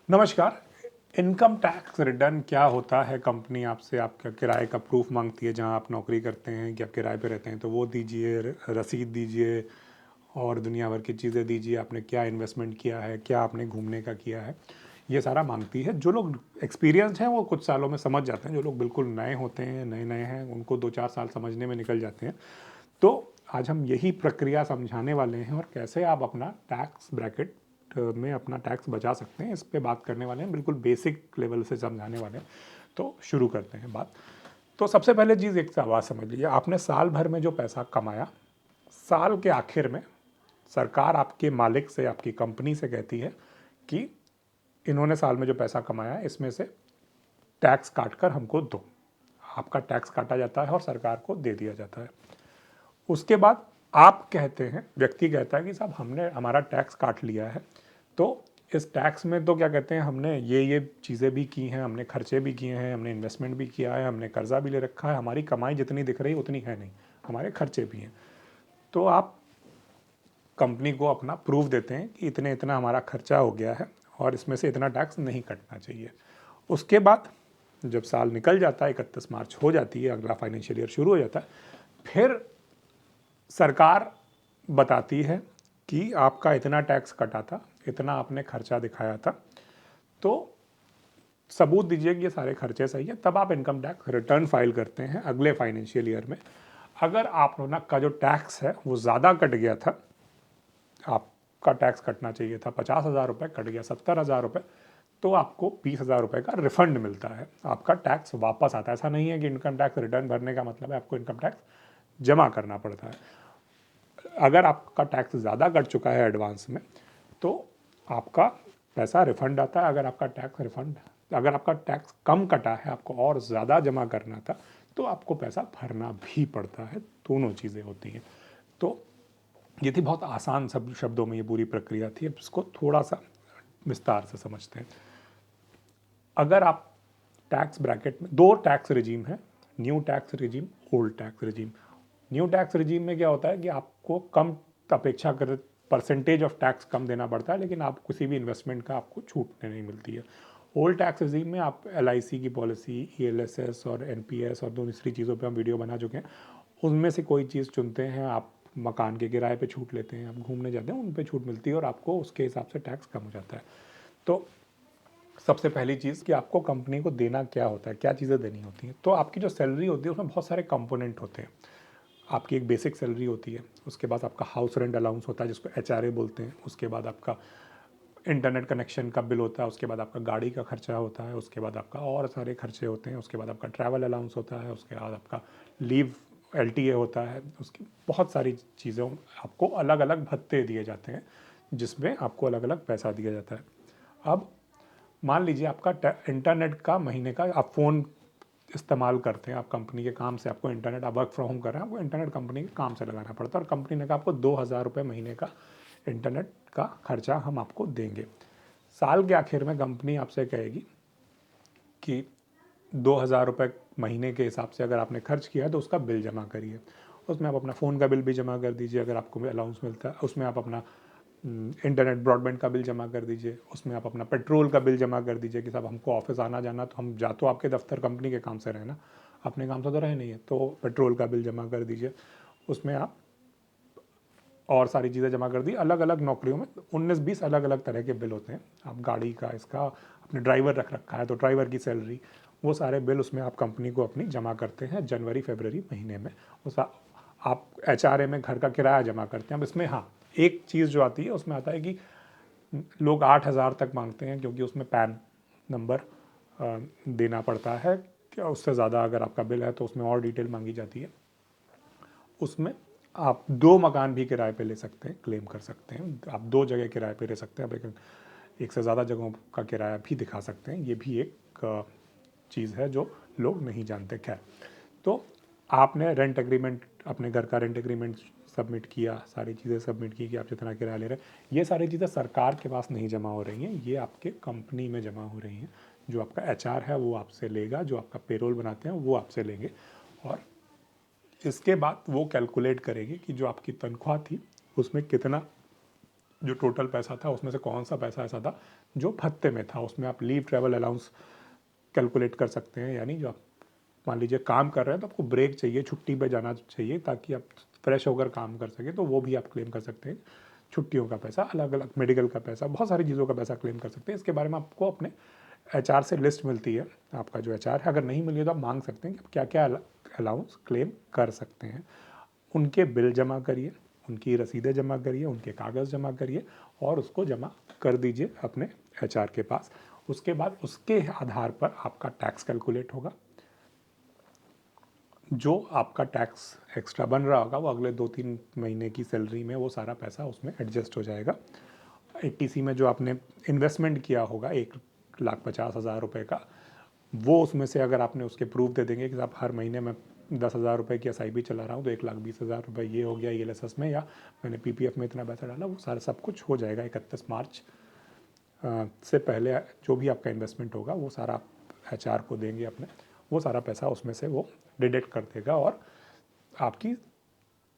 नमस्कार। Income tax return क्या होता है? कंपनी आपसे आपका किराए का प्रूफ मांगती है, जहां आप नौकरी करते हैं कि आप किराए पे रहते हैं, तो वो दीजिए, रसीद दीजिए और दुनिया भर की चीज़ें दीजिए। आपने क्या इन्वेस्टमेंट किया है, क्या आपने घूमने का किया है, ये सारा मांगती है। जो लोग एक्सपीरियंस हैं वो कुछ सालों में समझ जाते हैं। जो लोग बिल्कुल नए होते हैं, नए नए हैं, उनको 2-4 साल समझने में निकल जाते हैं। तो आज हम यही प्रक्रिया समझाने वाले हैं और कैसे आप अपना टैक्स ब्रैकेट में अपना टैक्स बचा सकते हैं, इस पे बात करने वाले हैं। बिल्कुल बेसिक लेवल से समझाने वाले हैं। तो शुरू करते हैं बात। तो सबसे पहले चीज़ एक आवाज़ समझ लीजिए। आपने साल भर में जो पैसा कमाया, साल के आखिर में सरकार आपके मालिक से, आपकी कंपनी से कहती है कि इन्होंने साल में जो पैसा कमाया है इसमें से टैक्स काट कर हमको दो। आपका टैक्स काटा जाता है और सरकार को दे दिया जाता है। उसके बाद आप कहते हैं, व्यक्ति कहता है कि साहब हमने हमारा टैक्स काट लिया है, तो इस टैक्स में तो क्या कहते हैं, हमने ये चीज़ें भी की हैं, हमने खर्चे भी किए हैं, हमने इन्वेस्टमेंट भी किया है, हमने कर्जा भी ले रखा है, हमारी कमाई जितनी दिख रही है उतनी है नहीं, हमारे खर्चे भी हैं। तो आप कंपनी को अपना प्रूफ देते हैं कि इतने इतना हमारा खर्चा हो गया है और इसमें से इतना टैक्स नहीं कटना चाहिए। उसके बाद जब साल निकल जाता है, 31 मार्च हो जाती है, अगला फाइनेंशियल ईयर शुरू हो जाता है, फिर सरकार बताती है कि आपका इतना टैक्स कटा था, इतना आपने खर्चा दिखाया था, तो सबूत दीजिए कि ये सारे खर्चे सही है। तब आप इनकम टैक्स रिटर्न फाइल करते हैं अगले फाइनेंशियल ईयर में। अगर आप लोगों का जो टैक्स है वो ज़्यादा कट गया था, आपका टैक्स कटना चाहिए था 50,000 रुपये, कट गया 70,000 रुपये, तो आपको 20,000 रुपये का रिफंड मिलता है, आपका टैक्स वापस आता है। ऐसा नहीं है कि इनकम टैक्स रिटर्न भरने का मतलब है आपको इनकम टैक्स जमा करना पड़ता है। अगर आपका टैक्स ज़्यादा कट चुका है एडवांस में, तो आपका पैसा रिफंड आता है। अगर आपका टैक्स कम कटा है, आपको और ज़्यादा जमा करना था, तो आपको पैसा भरना भी पड़ता है। दोनों चीज़ें होती हैं। तो ये थी बहुत आसान सब शब्दों में ये पूरी प्रक्रिया थी। अब इसको थोड़ा सा विस्तार से समझते हैं। अगर आप टैक्स ब्रैकेट में, दो टैक्स रिजीम है, new tax regime, old tax regime. New tax regime में क्या होता है कि आपको कम अपेक्षाकृत परसेंटेज ऑफ टैक्स कम देना पड़ता है, लेकिन आप किसी भी इन्वेस्टमेंट का आपको छूट नहीं मिलती है। ओल्ड टैक्स रिजीम में आप LIC की पॉलिसी, ELSS और NPS और दूसरी चीज़ों पे हम वीडियो बना चुके हैं, उनमें से कोई चीज़ चुनते हैं। आप मकान के किराए पे छूट लेते हैं, आप घूमने जाते हैं, उन पे छूट मिलती है और आपको उसके हिसाब से टैक्स कम हो जाता है। तो सबसे पहली चीज़ कि आपको कंपनी को देना क्या होता है, क्या चीज़ें देनी होती हैं। तो आपकी जो सैलरी होती है उसमें बहुत सारे कंपोनेंट होते हैं। आपकी एक बेसिक सैलरी होती है, उसके बाद आपका हाउस रेंट अलाउंस होता है जिसको HRA बोलते हैं, उसके बाद आपका इंटरनेट कनेक्शन का बिल होता है, उसके बाद आपका गाड़ी का खर्चा होता है, उसके बाद आपका और सारे खर्चे होते हैं, उसके बाद आपका ट्रैवल अलाउंस होता है, उसके बाद आपका लीव LTA होता है, उसकी बहुत सारी चीज़ों, आपको अलग अलग भत्ते दिए जाते हैं जिसमें आपको अलग अलग पैसा दिया जाता है। अब मान लीजिए आपका इंटरनेट का महीने का, आप फ़ोन इस्तेमाल करते हैं, आप कंपनी के काम से, आपको इंटरनेट, आप वर्क फ्रॉम होम कर रहे हैं, आपको इंटरनेट कंपनी के काम से लगाना पड़ता है और कंपनी ने कहा आपको 2,000 रुपये महीने का इंटरनेट का खर्चा हम आपको देंगे। साल के आखिर में कंपनी आपसे कहेगी कि 2,000 रुपये महीने के हिसाब से अगर आपने खर्च किया है तो उसका बिल जमा करिए। उसमें आप अपना फ़ोन का बिल भी जमा कर दीजिए, अगर आपको अलाउंस मिलता है उसमें आप अपना इंटरनेट ब्रॉडबैंड का बिल जमा कर दीजिए, उसमें आप अपना पेट्रोल का बिल जमा कर दीजिए कि साहब हमको ऑफिस आना जाना, तो हम जा तो आपके दफ्तर कंपनी के काम से रहे ना, अपने काम से तो रहे नहीं है, तो पेट्रोल का बिल जमा कर दीजिए। उसमें आप और सारी चीज़ें जमा कर दी। अलग अलग नौकरियों में 19-20 अलग अलग तरह के बिल होते हैं। आप गाड़ी का, इसका, अपने ड्राइवर रख रखा है तो ड्राइवर की सैलरी, वो सारे बिल उसमें आप कंपनी को अपनी जमा करते हैं जनवरी फरवरी महीने में। उस आप HRA में घर का किराया जमा करते हैं। अब इसमें हाँ, एक चीज़ जो आती है उसमें आता है कि लोग 8,000 तक मांगते हैं, क्योंकि उसमें पैन नंबर देना पड़ता है। क्या उससे ज़्यादा अगर आपका बिल है तो उसमें और डिटेल मांगी जाती है। उसमें आप 2 मकान भी किराए पे ले सकते हैं, क्लेम कर सकते हैं। आप 2 जगह किराए पे रह सकते हैं, लेकिन एक से ज़्यादा जगहों का किराया भी दिखा सकते हैं। ये भी एक चीज़ है जो लोग नहीं जानते। खैर, तो आपने रेंट एग्रीमेंट, अपने घर का रेंट एग्रीमेंट सबमिट किया, सारी चीज़ें सबमिट की कि आप जितना किराया ले रहे हैं। ये सारी चीज़ें सरकार के पास नहीं जमा हो रही हैं, ये आपके कंपनी में जमा हो रही हैं। जो आपका HR है वो आपसे लेगा, जो आपका पेरोल बनाते हैं वो आपसे लेंगे, और इसके बाद वो कैलकुलेट करेगी कि जो आपकी तनख्वाह थी उसमें कितना, जो टोटल पैसा था उसमें से कौन सा पैसा ऐसा था जो भत्ते में था, उसमें आप लीव ट्रैवल अलाउंस कैलकुलेट कर सकते हैं, यानी जो आप मान लीजिए काम कर रहे हैं तो आपको ब्रेक चाहिए, छुट्टी पे जाना चाहिए ताकि आप फ्रेश होकर काम कर सकें, तो वो भी आप क्लेम कर सकते हैं। छुट्टियों का पैसा, अलग अलग मेडिकल का पैसा, बहुत सारी चीज़ों का पैसा क्लेम कर सकते हैं। इसके बारे में आपको अपने एचआर से लिस्ट मिलती है, आपका जो एचआर है, अगर नहीं मिली तो आप मांग सकते हैं कि आप क्या क्या अलाउंस क्लेम कर सकते हैं। उनके बिल जमा करिए, उनकी रसीदें जमा करिए, उनके कागज़ जमा करिए और उसको जमा कर दीजिए अपने एचआर के पास। उसके बाद उसके आधार पर आपका टैक्स कैलकुलेट होगा। जो आपका टैक्स एक्स्ट्रा बन रहा होगा वो अगले 2-3 महीने की सैलरी में वो सारा पैसा उसमें एडजस्ट हो जाएगा। एटीसी में जो आपने इन्वेस्टमेंट किया होगा 1,50,000 रुपये का, वो उसमें से अगर आपने उसके प्रूफ दे देंगे कि आप हर महीने में 10,000 रुपये की SIP चला रहा हूँ तो 1,20,000 रुपये ये हो गया ELSS में, या मैंने PPF में इतना पैसा डाला, वो सारा सब कुछ हो जाएगा 31 मार्च से पहले। जो भी आपका इन्वेस्टमेंट होगा वो सारा आप HR को देंगे अपने, वो सारा पैसा उसमें से वो डिडक्ट कर देगा और आपकी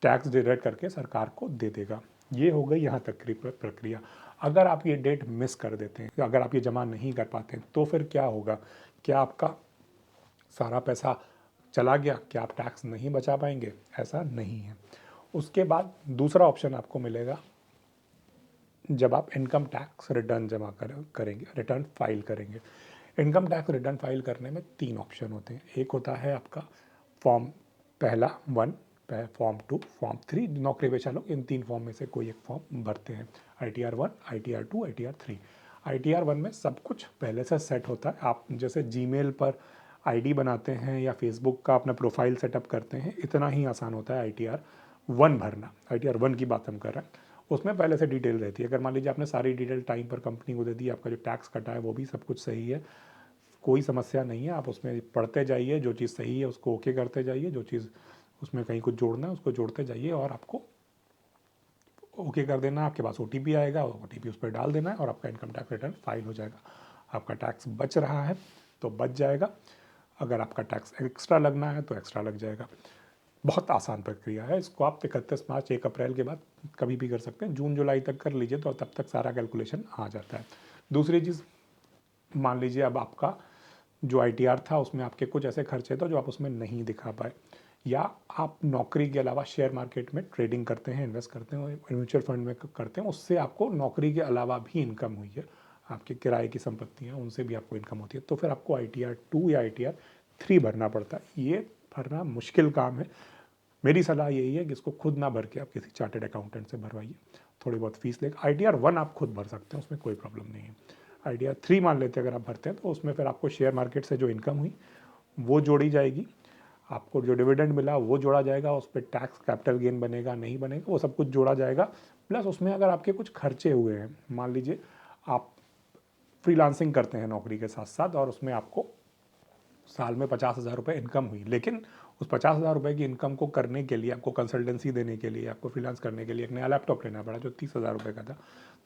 टैक्स डिडक्ट करके सरकार को दे देगा। ये हो गई यहाँ तक की प्रक्रिया। अगर आप ये डेट मिस कर देते हैं, अगर आप ये जमा नहीं कर पाते हैं, तो फिर क्या होगा? क्या आपका सारा पैसा चला गया? क्या आप टैक्स नहीं बचा पाएंगे? ऐसा नहीं है। उसके बाद दूसरा ऑप्शन आपको मिलेगा जब आप इनकम टैक्स रिटर्न जमा करेंगे, रिटर्न फाइल करेंगे। इनकम टैक्स रिटर्न फाइल करने में 3 ऑप्शन होते हैं। एक होता है आपका फॉर्म पहला 1, फॉर्म 2, फॉर्म 3। नौकरी पेशा लोग इन 3 फॉर्म में से कोई एक फॉर्म भरते हैं। ITR 1, ITR 2, ITR 3। ITR 1 में सब कुछ पहले से सेट होता है। आप जैसे जीमेल पर ID बनाते हैं या फेसबुक का अपना प्रोफाइल सेटअप करते हैं, इतना ही आसान होता है ITR 1 भरना। ITR 1 की बात हम कर रहे हैं। उसमें पहले से डिटेल रहती है। अगर मान लीजिए आपने सारी डिटेल टाइम पर कंपनी को दे दी, आपका जो टैक्स कटा है वो भी सब कुछ सही है, कोई समस्या नहीं है। आप उसमें पढ़ते जाइए, जो चीज़ सही है उसको ओके करते जाइए, जो चीज़ उसमें कहीं कुछ जोड़ना है उसको जोड़ते जाइए और आपको ओके कर देना। आपके पास OTP आएगा, OTP उस पर डाल देना है और आपका इनकम टैक्स रिटर्न फाइल हो जाएगा। आपका टैक्स बच रहा है तो बच जाएगा, अगर आपका टैक्स एक्स्ट्रा लगना है तो एक्स्ट्रा लग जाएगा। बहुत आसान प्रक्रिया है। इसको आप 31 मार्च 1 अप्रैल के बाद कभी भी कर सकते हैं। जून जुलाई तक कर लीजिए तो तब तक सारा कैलकुलेशन आ जाता है। दूसरी चीज़, मान लीजिए अब आपका जो ITR था उसमें आपके कुछ ऐसे खर्चे थे जो आप उसमें नहीं दिखा पाए, या आप नौकरी के अलावा शेयर मार्केट में ट्रेडिंग करते हैं, इन्वेस्ट करते हैं, म्यूचुअल फंड में करते हैं, उससे आपको नौकरी के अलावा भी इनकम हुई है, आपके किराए की संपत्तियाँ उनसे भी आपको इनकम होती है, तो फिर आपको ITR 2 या ITR 3 भरना पड़ता है। ये भरना मुश्किल काम है। मेरी सलाह यही है कि इसको खुद ना भर के आप किसी चार्टेड अकाउंटेंट से भरवाइए, थोड़ी बहुत फीस लेगा। ITR 1 आप खुद भर सकते हैं, उसमें कोई प्रॉब्लम नहीं है। ITR 3 मान लेते हैं अगर आप भरते हैं तो उसमें फिर आपको शेयर मार्केट से जो इनकम हुई वो जोड़ी जाएगी, आपको जो डिविडेंड मिला वो जोड़ा जाएगा, उस पर टैक्स कैपिटल गेन बनेगा नहीं बनेगा वो सब कुछ जोड़ा जाएगा। प्लस उसमें अगर आपके कुछ खर्चे हुए हैं, मान लीजिए आप फ्रीलांसिंग करते हैं नौकरी के साथ साथ और उसमें आपको साल में 50,000 रुपये इनकम हुई, लेकिन उस 50,000 रुपये की इनकम को करने के लिए, आपको कंसल्टेंसी देने के लिए, आपको फ्रीलांस करने के लिए एक नया लैपटॉप लेना पड़ा जो 30,000 रुपये का था।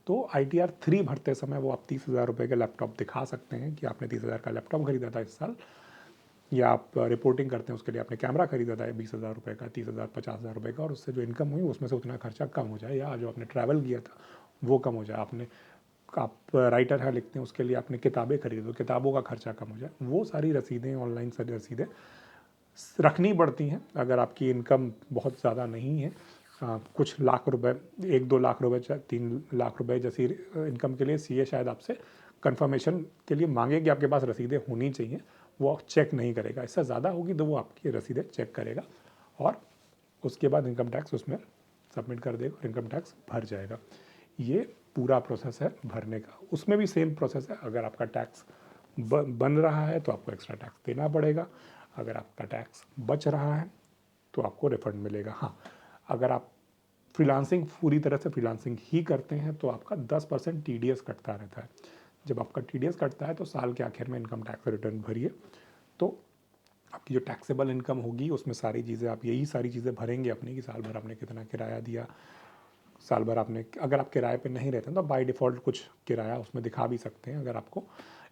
तो ITR 3 भरते समय वो आप 30,000 रुपये का लैपटॉप दिखा सकते हैं कि आपने 30,000 का लैपटॉप खरीदा था इस साल, या आप रिपोर्टिंग करते हैं उसके लिए आपने कैमरा खरीदा था 20,000 रुपये का, 30,000, 50,000 रुपये का, और उससे जो इनकम हुई उसमें से उतना खर्चा कम हो जाए, या जो आपने ट्रैवल किया था वो कम हो जाए। आपने आप राइटर है, लिखते हैं, उसके लिए आपने किताबें खरीदी तो किताबों का खर्चा कम हो जाए। वो सारी रसीदें, ऑनलाइन सारी रसीदें रखनी पड़ती हैं अगर आपकी इनकम बहुत ज़्यादा नहीं है। कुछ लाख रुपए, 1-2 लाख रुपए, 3 लाख रुपए जैसी इनकम के लिए CA शायद आपसे कंफर्मेशन के लिए मांगे कि आपके पास रसीदें होनी चाहिए, वो चेक नहीं करेगा। इससे ज़्यादा होगी तो वो आपकी रसीदें चेक करेगा और उसके बाद इनकम टैक्स उसमें सबमिट कर देगा और इनकम टैक्स भर जाएगा। ये पूरा प्रोसेस है भरने का। उसमें भी सेम प्रोसेस है, अगर आपका टैक्स बन रहा है तो आपको एक्स्ट्रा टैक्स देना पड़ेगा, अगर आपका टैक्स बच रहा है तो आपको रिफंड मिलेगा। हाँ, अगर आप फ्रीलांसिंग पूरी तरह से फ्रीलांसिंग ही करते हैं तो आपका 10% TDS कटता रहता है। जब आपका TDS कटता है तो साल के आखिर में इनकम टैक्स रिटर्न भरिए, तो आपकी जो टैक्सेबल इनकम होगी उसमें सारी चीज़ें, आप यही सारी चीज़ें भरेंगे अपनी, कि साल भर आपने कितना किराया दिया, साल भर आपने, अगर आप किराए पे नहीं रहते हैं तो बाय डिफ़ॉल्ट कुछ किराया उसमें दिखा भी सकते हैं अगर आपको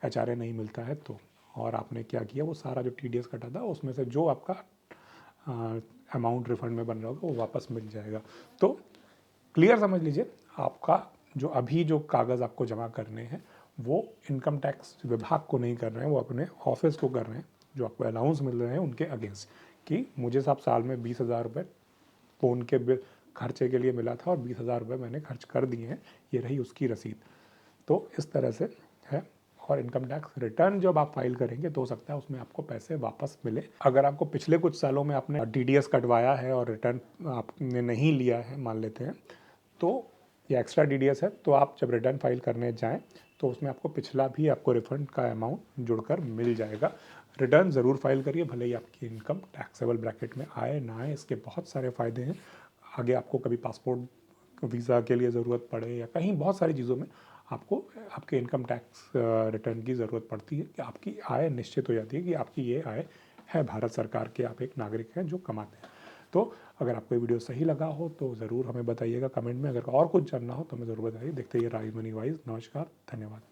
HRA नहीं मिलता है तो। और आपने क्या किया, वो सारा जो TDS कटा था उसमें से जो आपका अमाउंट रिफंड में बन रहा होगा वो वापस मिल जाएगा। तो क्लियर समझ लीजिए, आपका जो अभी जो कागज़ आपको जमा करने हैं वो इनकम टैक्स विभाग को नहीं कर रहे हैं, वो अपने ऑफिस को कर रहे हैं, जो आपको अलाउंस मिल रहे हैं उनके अगेंस्ट, कि मुझे साहब साल में 20,000 रुपये फ़ोन के बिल खर्चे के लिए मिला था और 20,000 रुपये मैंने खर्च कर दिए हैं, ये रही उसकी रसीद। तो इस तरह से है। और इनकम टैक्स रिटर्न जब आप फाइल करेंगे तो हो सकता है उसमें आपको पैसे वापस मिले। अगर आपको पिछले कुछ सालों में आपने TDS कटवाया है और रिटर्न आपने नहीं लिया है, मान लेते हैं, तो ये एक्स्ट्रा TDS है, तो आप जब रिटर्न फाइल करने जाएं तो उसमें आपको पिछला भी आपको रिफंड का अमाउंट जुड़कर मिल जाएगा। रिटर्न ज़रूर फाइल करिए, भले ही आपकी इनकम टैक्सेबल ब्रैकेट में आए ना आए, इसके बहुत सारे फ़ायदे हैं। आगे आपको कभी पासपोर्ट वीज़ा के लिए ज़रूरत पड़े या कहीं बहुत सारी चीज़ों में आपको आपके इनकम टैक्स रिटर्न की ज़रूरत पड़ती है, कि आपकी आय निश्चित हो जाती है कि आपकी ये आय है भारत सरकार के, आप एक नागरिक हैं जो कमाते हैं। तो अगर आपको ये वीडियो सही लगा हो तो ज़रूर हमें बताइएगा कमेंट में। अगर और कुछ जानना हो तो हमें ज़रूर बताइए। देखते रहिए राइज मनी वाइज। नमस्कार, धन्यवाद।